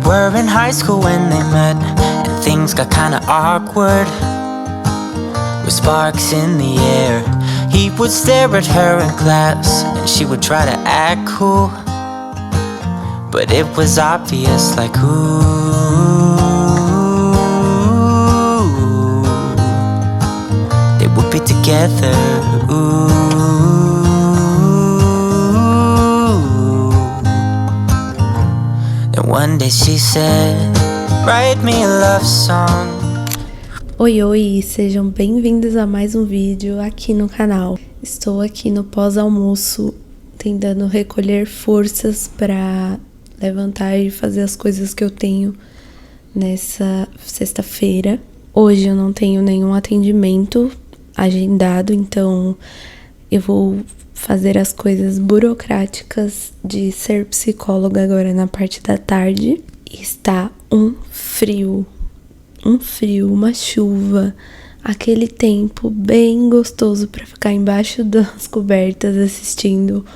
were in high school when they met, and things got kinda awkward. With sparks in the air, he would stare at her in class, and she would try to act cool, but it was obvious, like, ooh, they would be together, ooh. And one day she said, write me a love song. Oi, sejam bem-vindos a mais um vídeo aqui no canal. Estou aqui no pós-almoço, tentando recolher forças para levantar e fazer as coisas que eu tenho nessa sexta-feira. Hoje eu não tenho nenhum atendimento agendado, então eu vou fazer as coisas burocráticas de ser psicóloga agora na parte da tarde. Está um frio, uma chuva, aquele tempo bem gostoso para ficar embaixo das cobertas assistindo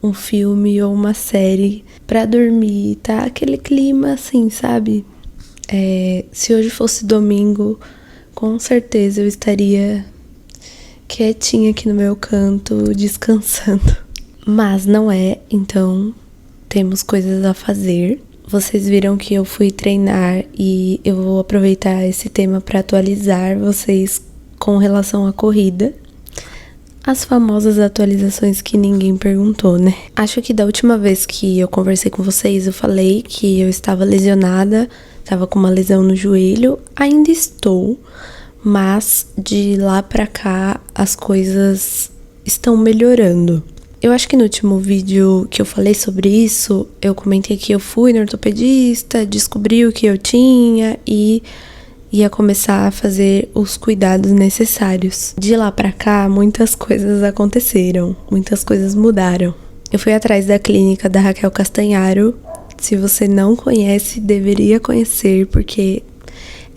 um filme ou uma série para dormir, tá? Aquele clima assim, sabe? Se hoje fosse domingo, com certeza eu estaria quietinha aqui no meu canto, descansando. Mas não é, então temos coisas a fazer. Vocês viram que eu fui treinar e eu vou aproveitar esse tema para atualizar vocês com relação à corrida. As famosas atualizações que ninguém perguntou, né? Acho que da última vez que eu conversei com vocês, eu falei que eu estava lesionada, estava com uma lesão no joelho, ainda estou, mas de lá pra cá as coisas estão melhorando. Eu acho que no último vídeo que eu falei sobre isso, eu comentei que eu fui no ortopedista, descobri o que eu tinha e ia começar a fazer os cuidados necessários. De lá pra cá, muitas coisas aconteceram, muitas coisas mudaram. Eu fui atrás da clínica da Raquel Castanharo. Se você não conhece, deveria conhecer, porque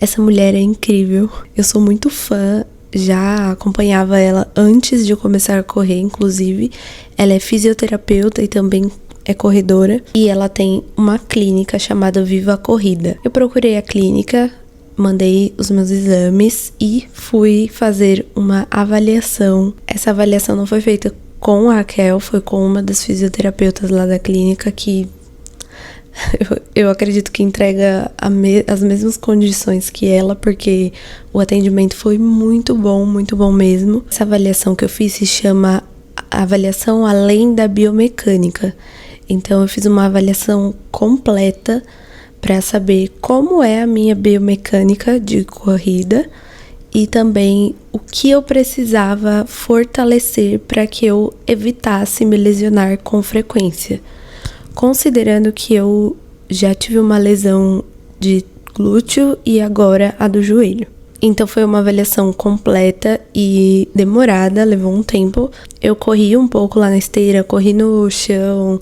essa mulher é incrível. Eu sou muito fã. Já acompanhava ela antes de eu começar a correr, inclusive. Ela é fisioterapeuta e também é corredora. E ela tem uma clínica chamada Viva a Corrida. Eu procurei a clínica, mandei os meus exames e fui fazer uma avaliação. Essa avaliação não foi feita com a Raquel, foi com uma das fisioterapeutas lá da clínica que eu acredito que entrega as mesmas condições que ela, porque o atendimento foi muito bom mesmo. Essa avaliação que eu fiz se chama avaliação além da biomecânica. Então eu fiz uma avaliação completa para saber como é a minha biomecânica de corrida e também o que eu precisava fortalecer para que eu evitasse me lesionar com frequência. Considerando que eu já tive uma lesão de glúteo e agora a do joelho. Então foi uma avaliação completa e demorada, levou um tempo. Eu corri um pouco lá na esteira, corri no chão.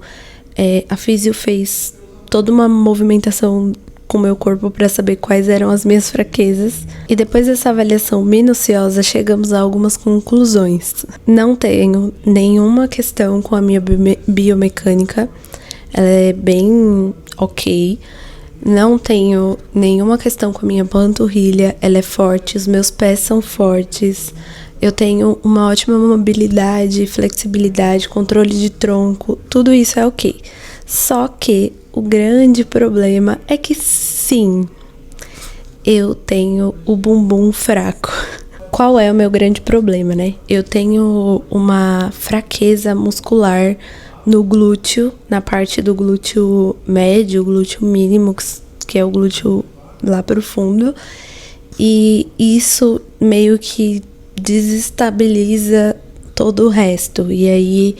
A físio fez toda uma movimentação com o meu corpo para saber quais eram as minhas fraquezas. E depois dessa avaliação minuciosa, chegamos a algumas conclusões. Não tenho nenhuma questão com a minha biomecânica. Ela é bem ok. Não tenho nenhuma questão com a minha panturrilha. Ela é forte, os meus pés são fortes. Eu tenho uma ótima mobilidade, flexibilidade, controle de tronco. Tudo isso é ok. Só que o grande problema é que sim, eu tenho o bumbum fraco. Qual é o meu grande problema, né? Eu tenho uma fraqueza muscular no glúteo, na parte do glúteo médio, glúteo mínimo, que é o glúteo lá pro fundo. E isso meio que desestabiliza todo o resto. E aí,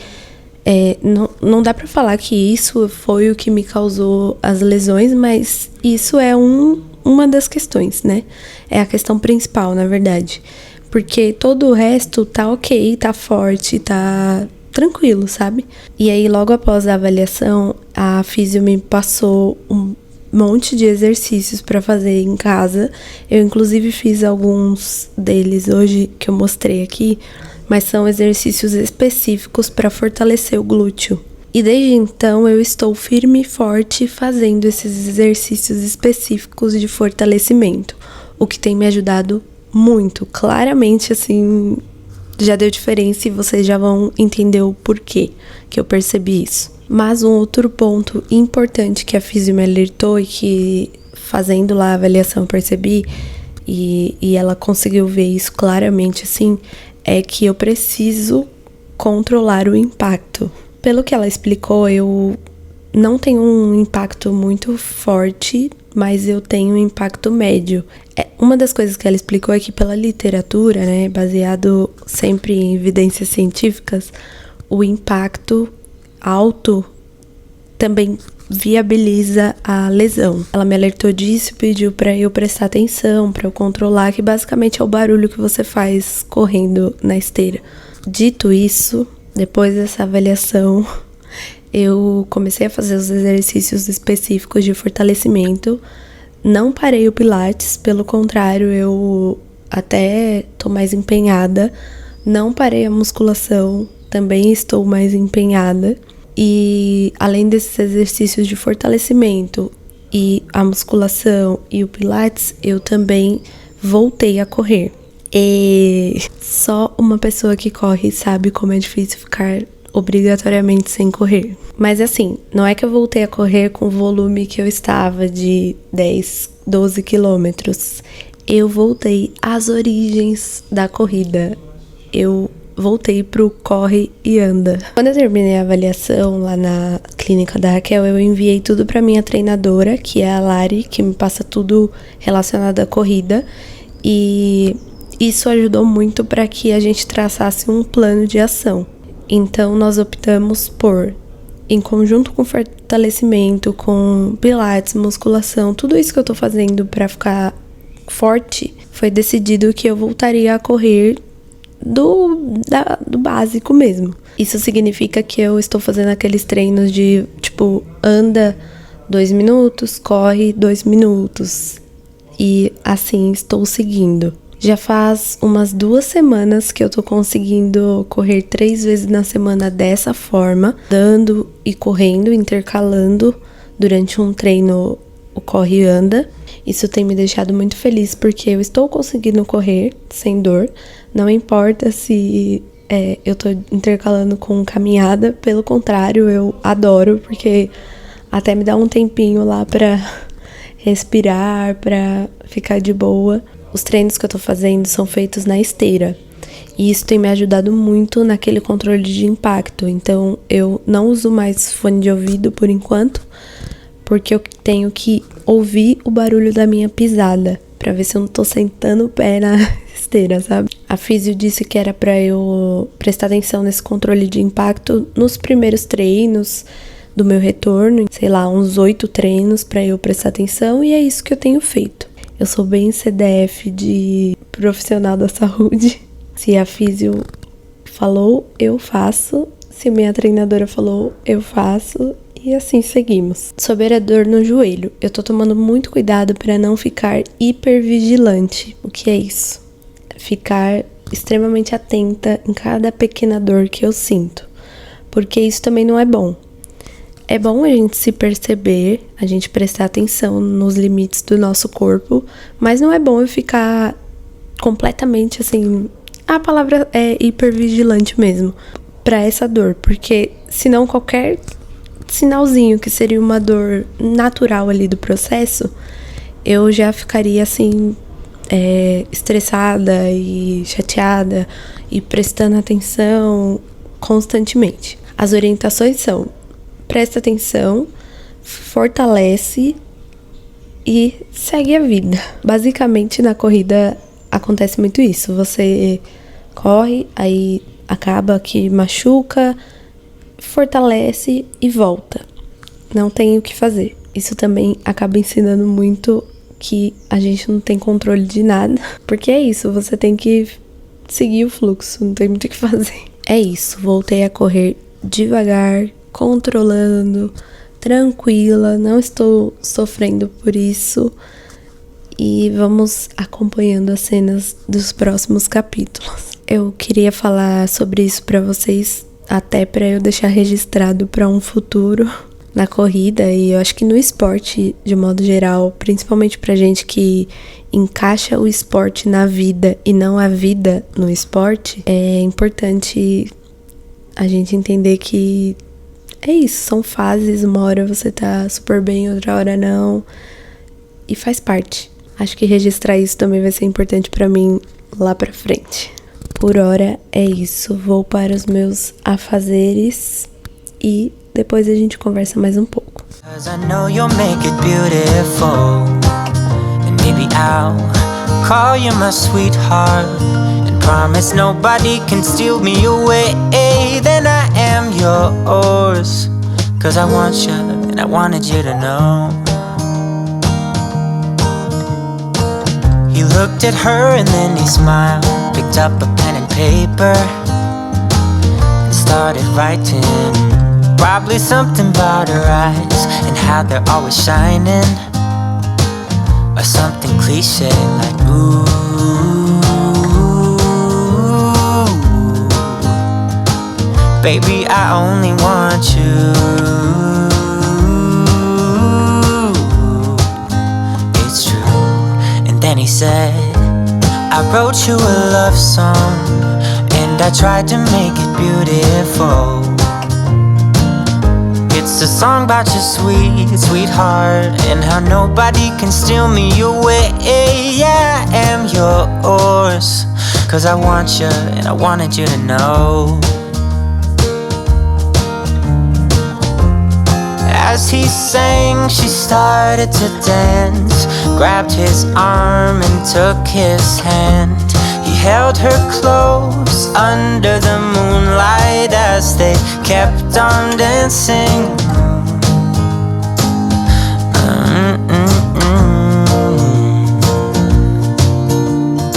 não dá pra falar que isso foi o que me causou as lesões, mas isso é uma das questões, né? É a questão principal, na verdade. Porque todo o resto tá ok, tá forte, tá tranquilo, sabe? E aí, logo após a avaliação, a físio me passou um monte de exercícios para fazer em casa. Eu, inclusive, fiz alguns deles hoje, que eu mostrei aqui, mas são exercícios específicos para fortalecer o glúteo. E desde então eu estou firme e forte fazendo esses exercícios específicos de fortalecimento, o que tem me ajudado muito. Claramente, assim, já deu diferença e vocês já vão entender o porquê que eu percebi isso. Mas um outro ponto importante que a Físio me alertou e que fazendo lá a avaliação eu percebi, e ela conseguiu ver isso claramente, assim, é que eu preciso controlar o impacto. Pelo que ela explicou, eu não tenho um impacto muito forte, mas eu tenho um impacto médio. Uma das coisas que ela explicou é que pela literatura, né, baseado sempre em evidências científicas, o impacto alto também viabiliza a lesão. Ela me alertou disso, pediu para eu prestar atenção, para eu controlar, que basicamente é o barulho que você faz correndo na esteira. Dito isso, depois dessa avaliação, eu comecei a fazer os exercícios específicos de fortalecimento. Não parei o Pilates, pelo contrário, eu até tô mais empenhada. Não parei a musculação, também estou mais empenhada. E além desses exercícios de fortalecimento e a musculação e o Pilates, eu também voltei a correr. E só uma pessoa que corre sabe como é difícil ficar obrigatoriamente sem correr. Mas assim, não é que eu voltei a correr com o volume que eu estava de 10, 12 quilômetros. Eu voltei às origens da corrida. Eu voltei pro corre e anda. Quando eu terminei a avaliação lá na clínica da Raquel, eu enviei tudo pra minha treinadora, que é a Lari, que me passa tudo relacionado à corrida. E isso ajudou muito para que a gente traçasse um plano de ação. Então, nós optamos por, em conjunto com fortalecimento, com pilates, musculação, tudo isso que eu tô fazendo para ficar forte, foi decidido que eu voltaria a correr do básico mesmo. Isso significa que eu estou fazendo aqueles treinos de, tipo, anda 2 minutos, corre 2 minutos. E assim estou seguindo. Já faz umas 2 semanas que eu tô conseguindo correr 3 vezes na semana dessa forma, dando e correndo, intercalando durante um treino o corre e anda. Isso tem me deixado muito feliz porque eu estou conseguindo correr sem dor. Não importa se eu tô intercalando com caminhada, pelo contrário, eu adoro porque até me dá um tempinho lá pra respirar, pra ficar de boa. Os treinos que eu tô fazendo são feitos na esteira. E isso tem me ajudado muito naquele controle de impacto. Então, eu não uso mais fone de ouvido por enquanto, porque eu tenho que ouvir o barulho da minha pisada, pra ver se eu não tô sentando o pé na esteira, sabe? A físio disse que era pra eu prestar atenção nesse controle de impacto nos primeiros treinos do meu retorno, sei lá, uns 8 treinos pra eu prestar atenção, e é isso que eu tenho feito. Eu sou bem CDF de profissional da saúde. Se a físio falou, eu faço. Se minha treinadora falou, eu faço. E assim seguimos. Sobre a dor no joelho, eu tô tomando muito cuidado para não ficar hipervigilante. O que é isso? Ficar extremamente atenta em cada pequena dor que eu sinto. Porque isso também não é bom. É bom a gente se perceber, a gente prestar atenção nos limites do nosso corpo, mas não é bom eu ficar completamente assim, a palavra é hipervigilante mesmo, pra essa dor, porque senão qualquer sinalzinho que seria uma dor natural ali do processo, eu já ficaria assim, estressada e chateada e prestando atenção constantemente. As orientações são: presta atenção, fortalece e segue a vida. Basicamente, na corrida acontece muito isso. Você corre, aí acaba que machuca, fortalece e volta. Não tem o que fazer. Isso também acaba ensinando muito que a gente não tem controle de nada. Porque é isso, você tem que seguir o fluxo, não tem muito o que fazer. É isso, voltei a correr devagar, controlando, tranquila, não estou sofrendo por isso. E vamos acompanhando as cenas dos próximos capítulos. Eu queria falar sobre isso pra vocês até para eu deixar registrado para um futuro na corrida. E eu acho que no esporte, de modo geral, principalmente pra gente que encaixa o esporte na vida e não a vida no esporte, é importante a gente entender que é isso, são fases, uma hora você tá super bem, outra hora não, e faz parte. Acho que registrar isso também vai ser importante pra mim lá pra frente. Por hora é isso, vou para os meus afazeres e depois a gente conversa mais um pouco. 'Cause I know you'll make it beautiful, and maybe I'll call you my sweetheart, and promise nobody can steal me away. Then I am yours, 'cause I want you and I wanted you to know. He looked at her and then he smiled, picked up a pen and paper and started writing. Probably something about her eyes and how they're always shining, or something cliche like ooh. Baby, I only want you. It's true. And then he said, I wrote you a love song, and I tried to make it beautiful. It's a song about your sweetheart, and how nobody can steal me away. Yeah, I am yours, 'cause I want you and I wanted you to know. As he sang, she started to dance, grabbed his arm and took his hand. He held her close under the moonlight as they kept on dancing.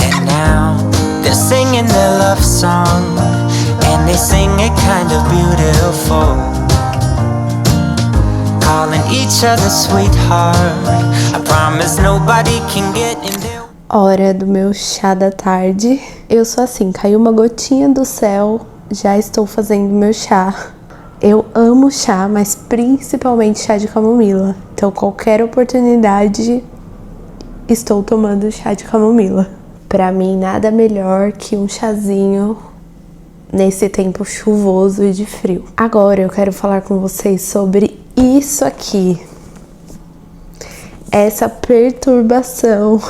And now they're singing their love song, and they sing it kind of beautiful, calling each other sweetheart. I promise nobody can get in there. Hora do meu chá da tarde. Eu sou assim, caiu uma gotinha do céu, já estou fazendo meu chá. Eu amo chá, mas principalmente chá de camomila. Então qualquer oportunidade, estou tomando chá de camomila. Pra mim, nada melhor que um chazinho nesse tempo chuvoso e de frio. Agora eu quero falar com vocês sobre isso aqui. Essa perturbação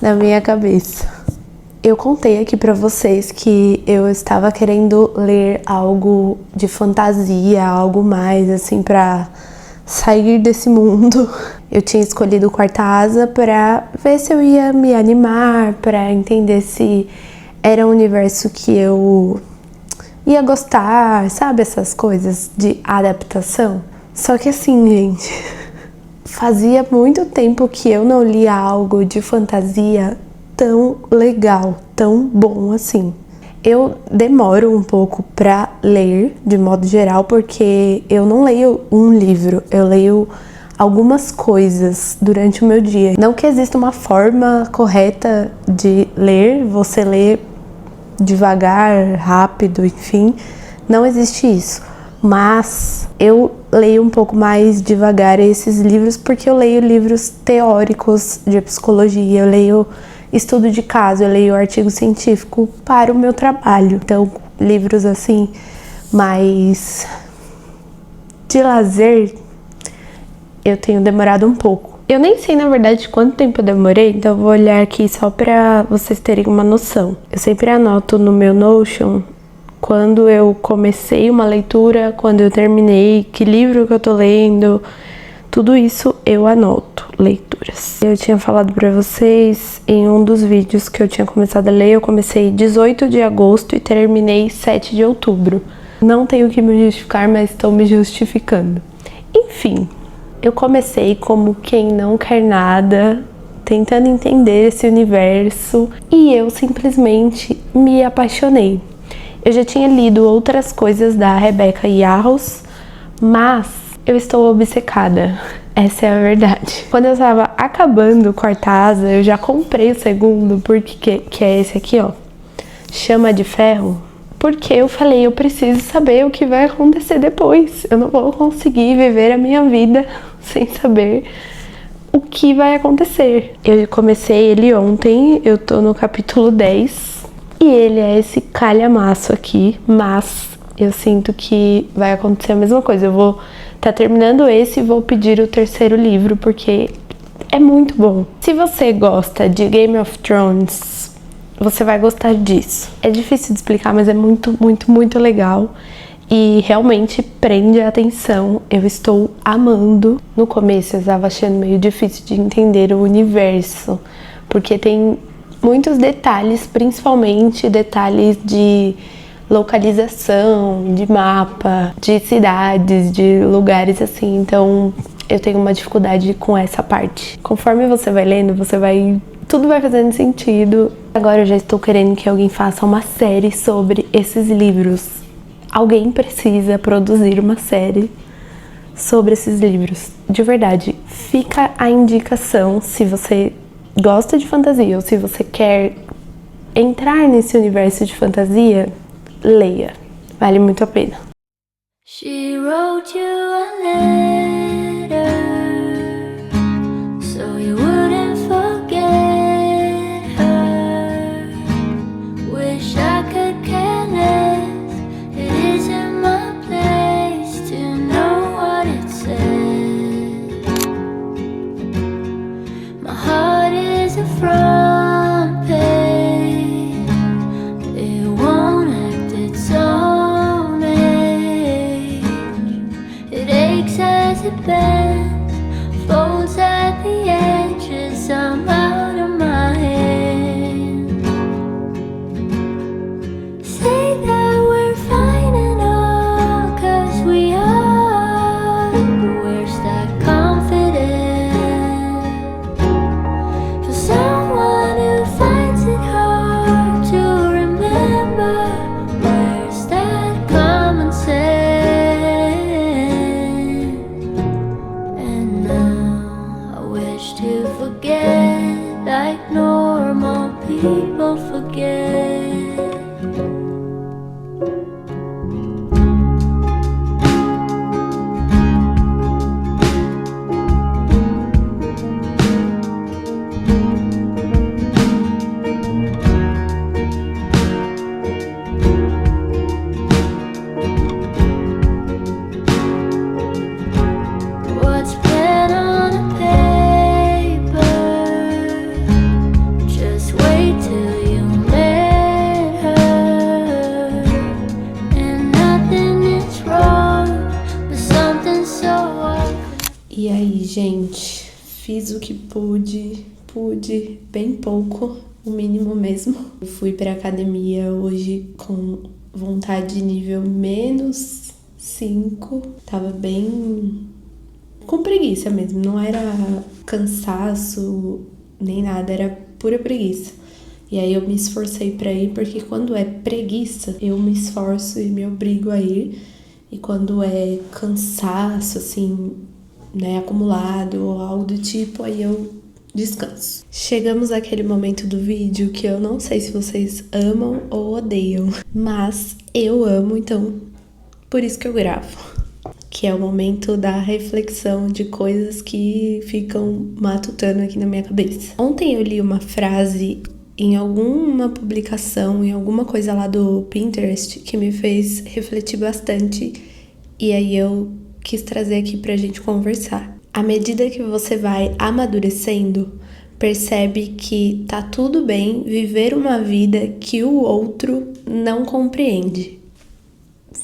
na minha cabeça. Eu contei aqui pra vocês que eu estava querendo ler algo de fantasia, algo mais assim pra sair desse mundo. Eu tinha escolhido o Quarta Asa pra ver se eu ia me animar, pra entender se era um universo que eu ia gostar, sabe, essas coisas de adaptação. Só que assim, gente, fazia muito tempo que eu não lia algo de fantasia tão legal, tão bom assim. Eu demoro um pouco pra ler, de modo geral, porque eu não leio um livro, eu leio algumas coisas durante o meu dia. Não que exista uma forma correta de ler, você lê devagar, rápido, enfim, não existe isso. Mas eu leio um pouco mais devagar esses livros porque eu leio livros teóricos de psicologia, eu leio estudo de caso, eu leio artigo científico para o meu trabalho. Então, livros assim, mais de lazer, eu tenho demorado um pouco. Eu nem sei, na verdade, quanto tempo eu demorei, então eu vou olhar aqui só para vocês terem uma noção. Eu sempre anoto no meu Notion quando eu comecei uma leitura, quando eu terminei, que livro que eu tô lendo, tudo isso eu anoto, leituras. Eu tinha falado pra vocês em um dos vídeos que eu tinha começado a ler, eu comecei 18 de agosto e terminei 7 de outubro. Não tenho que me justificar, mas estou me justificando. Enfim, eu comecei como quem não quer nada, tentando entender esse universo, e eu simplesmente me apaixonei. Eu já tinha lido outras coisas da Rebecca Yarros, mas eu estou obcecada. Essa é a verdade. Quando eu estava acabando o Quarta Asa, eu já comprei o segundo, porque que é esse aqui, ó. Chama de Ferro. porque eu falei, eu preciso saber o que vai acontecer depois. Eu não vou conseguir viver a minha vida sem saber o que vai acontecer. Eu comecei ele ontem, eu tô no capítulo 10 e ele é esse calhamaço aqui, mas eu sinto que vai acontecer a mesma coisa. Eu vou tá terminando esse e vou pedir o terceiro livro, porque é muito bom. Se você gosta de Game of Thrones, você vai gostar disso. É difícil de explicar, mas é muito, muito, muito legal. E realmente prende a atenção. Eu estou amando. No começo eu estava achando meio difícil de entender o universo, porque tem muitos detalhes, principalmente detalhes de localização, de mapa, de cidades, de lugares assim. Então eu tenho uma dificuldade com essa parte. Conforme você vai lendo, tudo vai fazendo sentido. Agora eu já estou querendo que alguém faça uma série sobre esses livros. Alguém precisa produzir uma série sobre esses livros. De verdade, fica a indicação, se você gosta de fantasia ou se você quer entrar nesse universo de fantasia, leia. Vale muito a pena. She wrote you a letter so you wouldn't forget her. Wish I could care less. It isn't my place to know what it says. My heart is a front page. It won't act its own age. It aches as it bends, folds at the edges. I'm out of my head. Say that we're fine and all, 'cause we are. Where's that confidence for someone who finds it hard to remember? Where's that common sense? And now I wish to forget like normal people forget. What's pen on a paper? Just wait till you met her. And nothing is wrong, but something so awful. E aí, gente, fiz o que pude bem pouco, o mínimo mesmo. Eu fui pra academia hoje com vontade de nível -5, tava bem com preguiça mesmo, não era cansaço nem nada, era pura preguiça. E aí eu me esforcei pra ir, porque quando é preguiça, eu me esforço e me obrigo a ir. E quando é cansaço, assim, né, acumulado ou algo do tipo, aí eu descanso. Chegamos àquele momento do vídeo que eu não sei se vocês amam ou odeiam, mas eu amo, então por isso que eu gravo. Que é o momento da reflexão de coisas que ficam matutando aqui na minha cabeça. Ontem eu li uma frase em alguma publicação, em alguma coisa lá do Pinterest, que me fez refletir bastante, e aí eu quis trazer aqui pra gente conversar. À medida que você vai amadurecendo, percebe que tá tudo bem viver uma vida que o outro não compreende.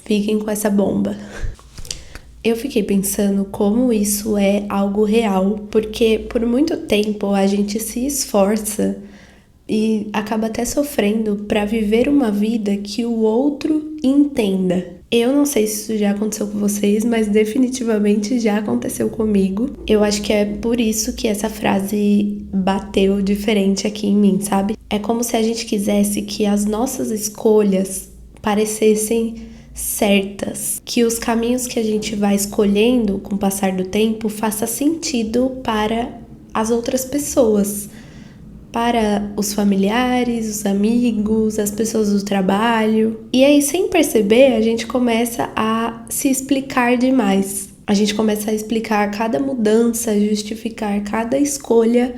Fiquem com essa bomba. Eu fiquei pensando como isso é algo real, porque por muito tempo a gente se esforça e acaba até sofrendo para viver uma vida que o outro entenda. Eu não sei se isso já aconteceu com vocês, mas definitivamente já aconteceu comigo. Eu acho que é por isso que essa frase bateu diferente aqui em mim, sabe? É como se a gente quisesse que as nossas escolhas parecessem certas, que os caminhos que a gente vai escolhendo com o passar do tempo faça sentido para as outras pessoas, para os familiares, os amigos, as pessoas do trabalho. E aí, sem perceber, a gente começa a se explicar demais. A gente começa a explicar cada mudança, justificar cada escolha,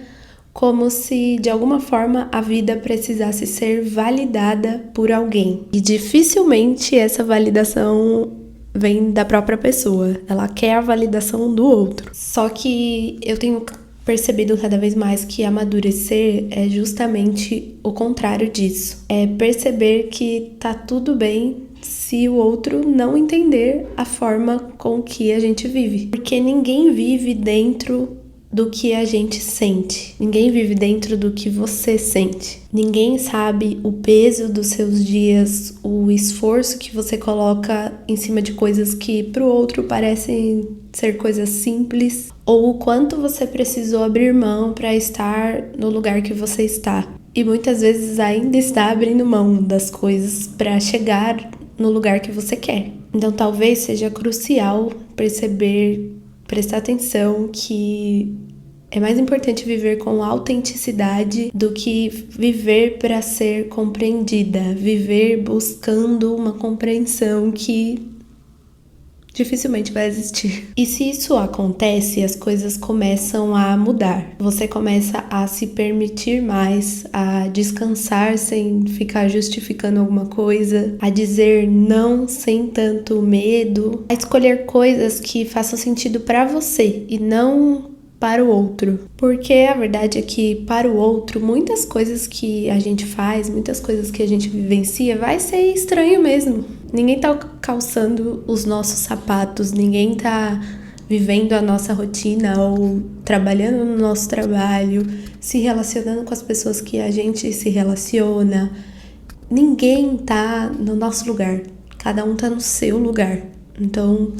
como se de alguma forma a vida precisasse ser validada por alguém. E dificilmente essa validação vem da própria pessoa, ela quer a validação do outro. Só que eu tenho percebido cada vez mais que amadurecer é justamente o contrário disso. É perceber que tá tudo bem se o outro não entender a forma com que a gente vive. Porque ninguém vive dentro do que a gente sente. Ninguém vive dentro do que você sente. Ninguém sabe o peso dos seus dias, o esforço que você coloca em cima de coisas que pro outro parecem ser coisas simples, ou o quanto você precisou abrir mão para estar no lugar que você está. E muitas vezes ainda está abrindo mão das coisas para chegar no lugar que você quer. Então talvez seja crucial perceber, prestar atenção que é mais importante viver com autenticidade do que viver para ser compreendida, viver buscando uma compreensão que dificilmente vai existir. E se isso acontece, as coisas começam a mudar. Você começa a se permitir mais, a descansar sem ficar justificando alguma coisa, a dizer não sem tanto medo, a escolher coisas que façam sentido para você e não para o outro. Porque a verdade é que para o outro, muitas coisas que a gente faz, muitas coisas que a gente vivencia, vai ser estranho mesmo. Ninguém tá calçando os nossos sapatos, ninguém tá vivendo a nossa rotina ou trabalhando no nosso trabalho, se relacionando com as pessoas que a gente se relaciona. Ninguém tá no nosso lugar, cada um tá no seu lugar. Então,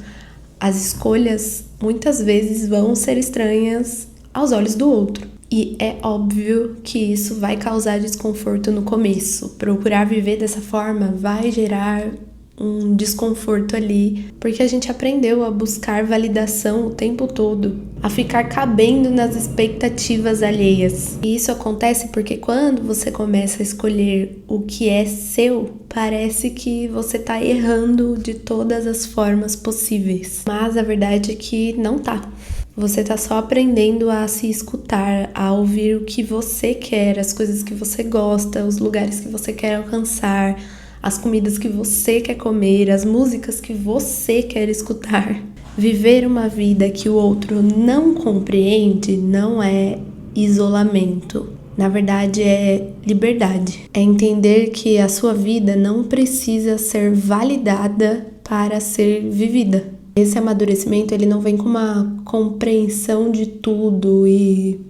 as escolhas muitas vezes vão ser estranhas aos olhos do outro. E é óbvio que isso vai causar desconforto no começo. Procurar viver dessa forma vai gerar um desconforto ali, porque a gente aprendeu a buscar validação o tempo todo, a ficar cabendo nas expectativas alheias. E isso acontece porque quando você começa a escolher o que é seu, parece que você tá errando de todas as formas possíveis. Mas a verdade é que não tá. Você tá só aprendendo a se escutar, a ouvir o que você quer, as coisas que você gosta, os lugares que você quer alcançar, as comidas que você quer comer, as músicas que você quer escutar. Viver uma vida que o outro não compreende não é isolamento. Na verdade, é liberdade. É entender que a sua vida não precisa ser validada para ser vivida. Esse amadurecimento, ele não vem com uma compreensão de tudo e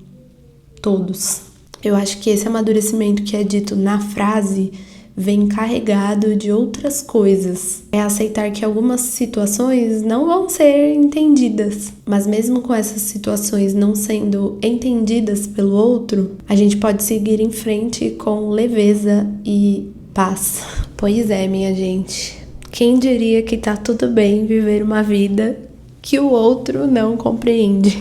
todos. Eu acho que esse amadurecimento que é dito na frase vem carregado de outras coisas. É aceitar que algumas situações não vão ser entendidas, mas mesmo com essas situações não sendo entendidas pelo outro, a gente pode seguir em frente com leveza e paz. Pois é, minha gente. Quem diria que tá tudo bem viver uma vida que o outro não compreende?